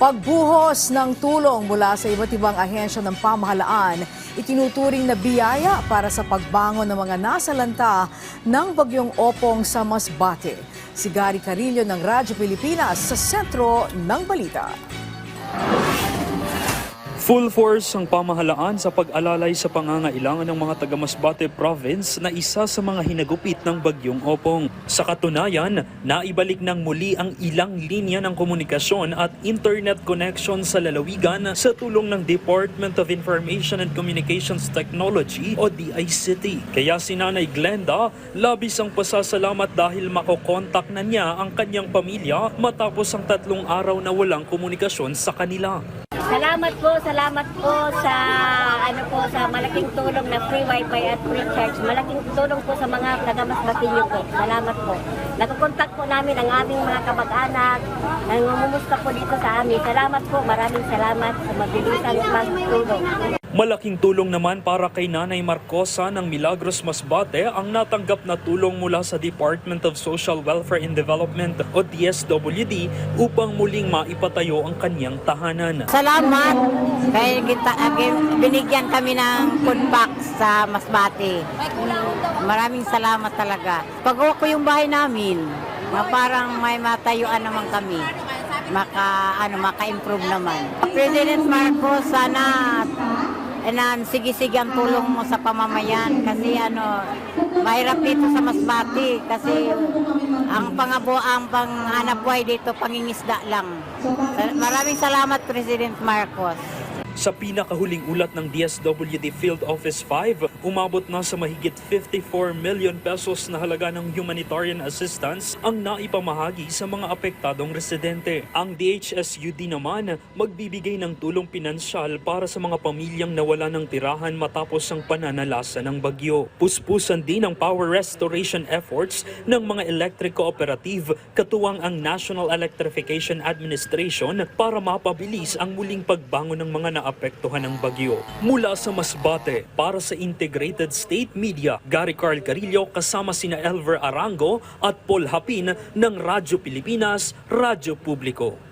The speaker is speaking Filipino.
Pagbuhos ng tulong mula sa iba't ibang ahensya ng pamahalaan, itinuturing na biyaya para sa pagbangon ng mga nasalanta ng bagyong Opong sa Masbate. Si Gary Carillo ng Radyo Pilipinas sa sentro ng balita. Full force ang pamahalaan sa pag-alalay sa pangangailangan ng mga taga-Masbate Province na isa sa mga hinagupit ng bagyong Opong. Sa katunayan, naibalik ng muli ang ilang linya ng komunikasyon at internet connection sa lalawigan sa tulong ng Department of Information and Communications Technology o DICT. Kaya si Nanay Glenda, labis ang pasasalamat dahil makokontak na niya ang kanyang pamilya matapos ang 3 araw na walang komunikasyon sa kanila. Salamat po sa sa malaking tulong na free wifi at free charge. Malaking tulong po sa mga taga-Masbate po. Salamat po. Nakukontak po namin ang aming mga kamag-anak. Nangungumusta po dito sa amin. Salamat po. Maraming salamat sa mabilisang pagtulong. Malaking tulong naman para kay Nanay Marcosa ng Milagros Masbate ang natanggap na tulong mula sa Department of Social Welfare and Development o DSWD upang muling maipatayo ang kanyang tahanan. Salamat kay binigyan kami ng food pack sa Masbate. Maraming salamat talaga. Pagawa ko yung bahay namin na parang may matayuan naman kami. Maka-improve naman. President Marcos, sana sige ang tulong mo sa pamamayan kasi mahirap dito sa Masbate kasi ang panghanap buhay dito pangingisda lang. Maraming salamat President Marcos. Sa pinakahuling ulat ng DSWD Field Office 5, umabot na sa mahigit 54 million pesos na halaga ng humanitarian assistance ang naipamahagi sa mga apektadong residente. Ang DHSUD naman magbibigay ng tulong pinansyal para sa mga pamilyang nawala ng tirahan matapos ang pananalasa ng bagyo. Puspusan din ang power restoration efforts ng mga electric cooperative katuwang ang National Electrification Administration para mapabilis ang muling pagbangon ng mga naapektuhan ng bagyo. Mula sa Masbate, para sa Integrated State Media, Gary Carillo kasama sina Elver Arango at Paul Hapin ng Radyo Pilipinas, Radyo Publiko.